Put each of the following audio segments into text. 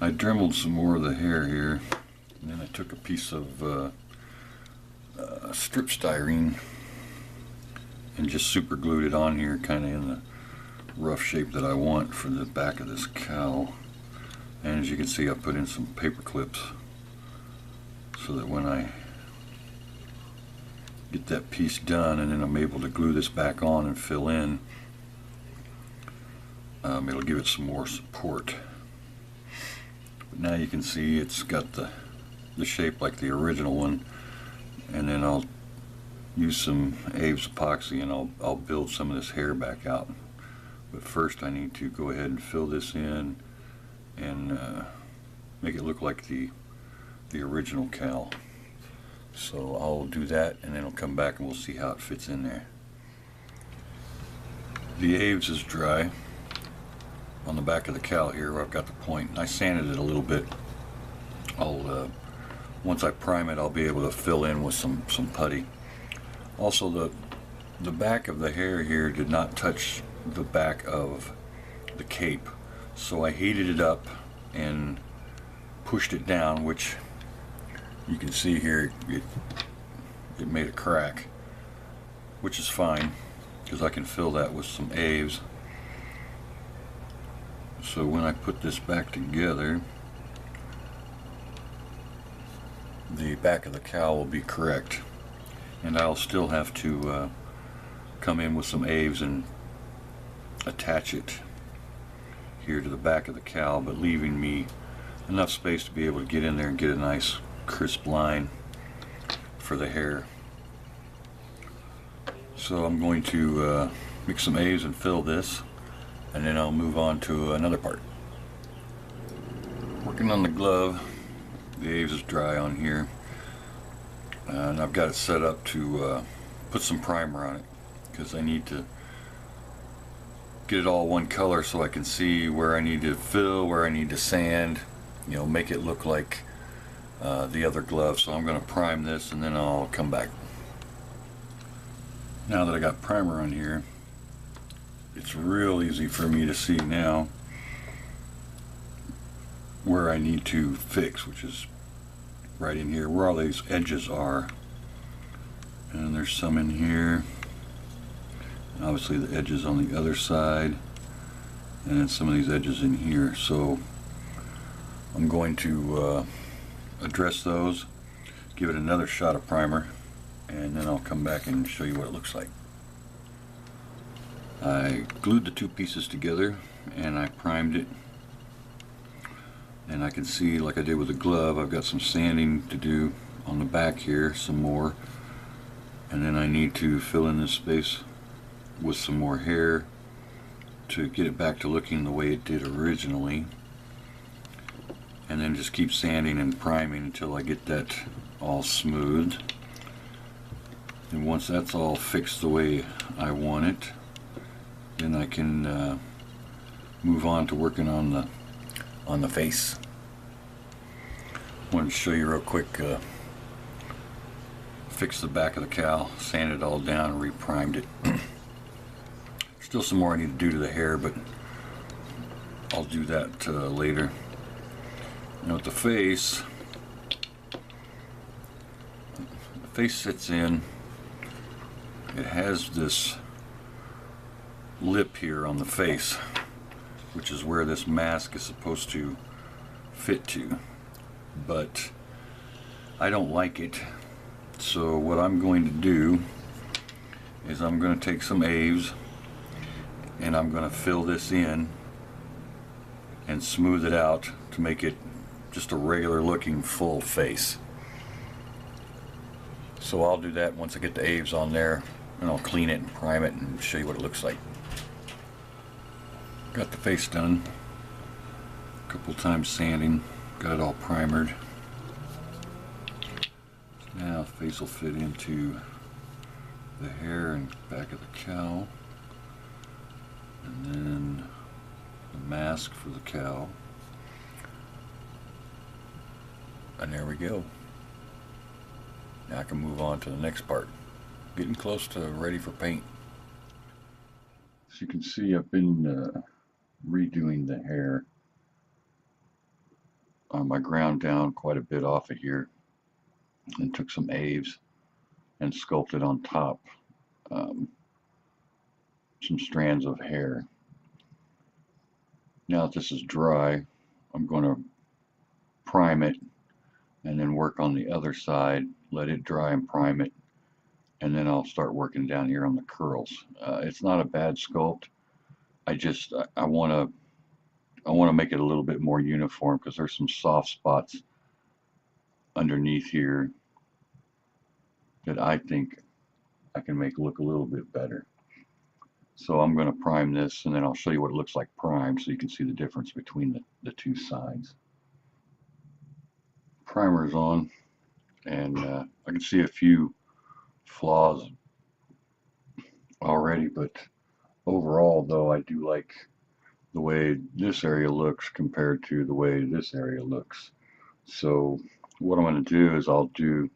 I dremeled some more of the hair here, and then I took a piece of strip styrene and just super glued it on here, kind of in the rough shape that I want for the back of this cowl. And as you can see, I put in some paper clips so that when I get that piece done and then I'm able to glue this back on and fill in, it'll give it some more support. But now you can see it's got the shape like the original one, and then I'll use some Aves epoxy and I'll build some of this hair back out. But first I need to go ahead and fill this in and make it look like the original cowl. So I'll do that and then I'll come back and we'll see how it fits in there. The Aves is dry on the back of the cowl here where I've got the point, and I sanded it a little bit. Once I prime it, I'll be able to fill in with some putty. Also, the back of the hair here did not touch the back of the cape, so I heated it up and pushed it down, which you can see here it made a crack, which is fine because I can fill that with some Aves. So when I put this back together, the back of the cowl will be correct, and I'll still have to come in with some Aves and attach it here to the back of the cowl, but leaving me enough space to be able to get in there and get a nice crisp line for the hair. So I'm going to mix some Aves and fill this, and then I'll move on to another part. Working on the glove, the Aves is dry on here, and I've got it set up to put some primer on it because I need to get it all one color so I can see where I need to fill, where I need to sand, you know, make it look like the other glove. So I'm going to prime this and then I'll come back. Now that I got primer on here, it's real easy for me to see now where I need to fix, which is right in here where all these edges are, and there's some in here, and obviously the edges on the other side, and then some of these edges in here. So I'm going to address those, give it another shot of primer, and then I'll come back and show you what it looks like. I glued the two pieces together and I primed it, and I can see, like I did with the glove, I've got some sanding to do on the back here, some more, and then I need to fill in this space with some more hair to get it back to looking the way it did originally, and then just keep sanding and priming until I get that all smooth. And once that's all fixed the way I want it, then I can move on to working on the face. I wanted to show you real quick, fix the back of the cowl, sand it all down, and re-primed it. Still some more I need to do to the hair, but I'll do that later. Now with the face sits in, it has this lip here on the face, which is where this mask is supposed to fit to, but I don't like it. So what I'm going to do is I'm going to take some Aves and I'm going to fill this in and smooth it out to make it just a regular looking full face. So I'll do that once I get the Aves on there, and I'll clean it and prime it and show you what it looks like. Got the face done, a couple times sanding, got it all primered. Now the face will fit into the hair and back of the cowl, and then the mask for the cowl, and there we go. Now I can move on to the next part. Getting close to ready for paint. As you can see, I've been redoing the hair. I ground down quite a bit off of here and took some Aves and sculpted on top um, some strands of hair. Now that this is dry, I'm going to prime it and then work on the other side, let it dry and prime it, and then I'll start working down here on the curls. It's not a bad sculpt. I want to make it a little bit more uniform because there's some soft spots underneath here that I think I can make look a little bit better. So I'm going to prime this, and then I'll show you what it looks like primed so you can see the difference between the two sides. Primer's on, and I can see a few flaws already, but overall though I do like the way this area looks compared to the way this area looks. So what I'm going to do is I'll do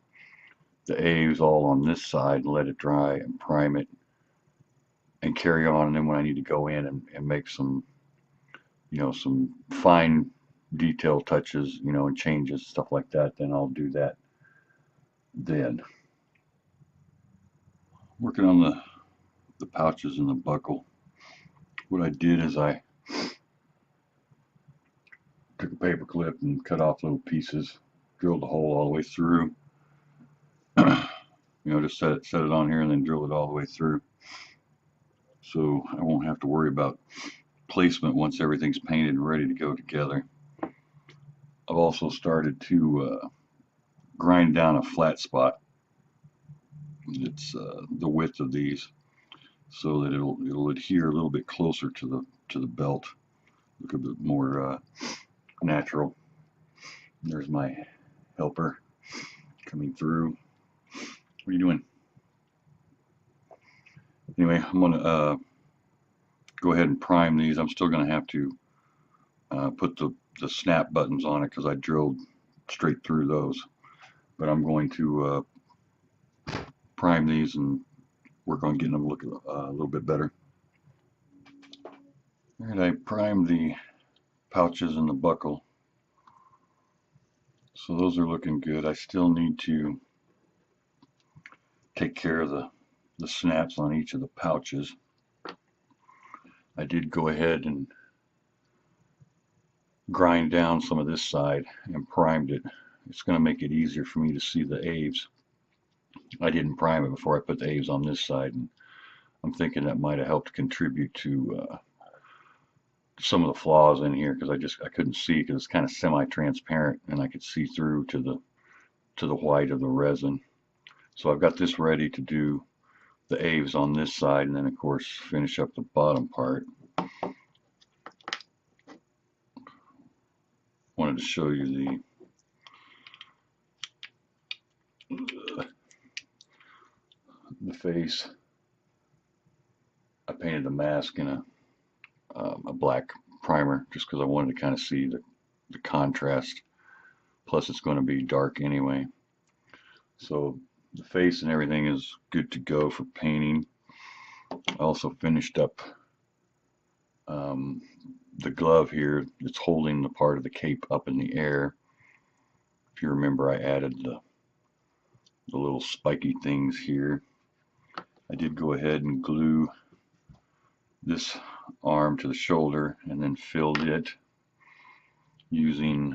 the A's all on this side and let it dry and prime it and carry on, and then when I need to go in and make some, you know, some fine detail touches, you know, and changes, stuff like that, then I'll do that then. Working on the pouches and the buckle, what I did is I took a paper clip and cut off little pieces, drilled the hole all the way through. You know, just set it on here and then drill it all the way through. So I won't have to worry about placement once everything's painted and ready to go together. I've also started to grind down a flat spot. It's the width of these, so that it'll adhere a little bit closer to the belt, look a bit more natural. There's my helper coming through. What are you doing? Anyway, I'm gonna go ahead and prime these. I'm still gonna have to put the snap buttons on it because I drilled straight through those, but I'm going to prime these and work on getting them looking a little bit better. All right, I primed the pouches and the buckle, so those are looking good. I still need to take care of the snaps on each of the pouches. I did go ahead and grind down some of this side and primed it. It's going to make it easier for me to see the Aves. I didn't prime it before I put the Aves on this side, and I'm thinking that might have helped contribute to some of the flaws in here because I couldn't see because it's kind of semi-transparent and I could see through to the white of the resin. So I've got this ready to do the Aves on this side, and then of course finish up the bottom part. Wanted to show you the face. I painted the mask in a black primer just because I wanted to kind of see the contrast. Plus it's going to be dark anyway. So the face and everything is good to go for painting. I also finished up the glove here. It's holding the part of the cape up in the air. If you remember, I added the little spiky things here. I did go ahead and glue this arm to the shoulder and then filled it using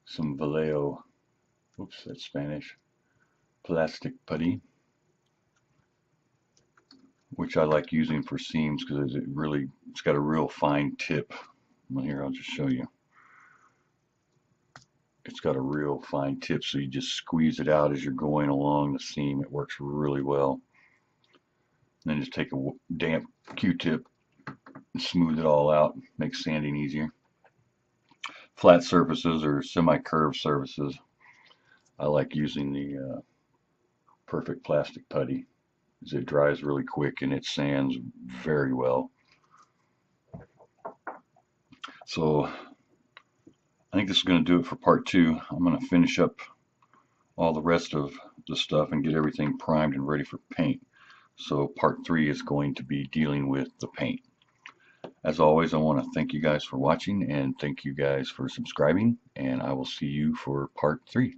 some Vallejo, oops, that's Spanish, plastic putty, which I like using for seams because it's got a real fine tip. Well, here, I'll just show you. It's got a real fine tip, so you just squeeze it out as you're going along the seam. It works really well. And then just take a damp Q-tip and smooth it all out. Makes sanding easier. Flat surfaces or semi-curved surfaces, I like using the perfect plastic putty. It dries really quick and it sands very well. So I think this is going to do it for part 2. I'm going to finish up all the rest of the stuff and get everything primed and ready for paint. So part 3 is going to be dealing with the paint. As always, I want to thank you guys for watching and thank you guys for subscribing, and I will see you for part 3.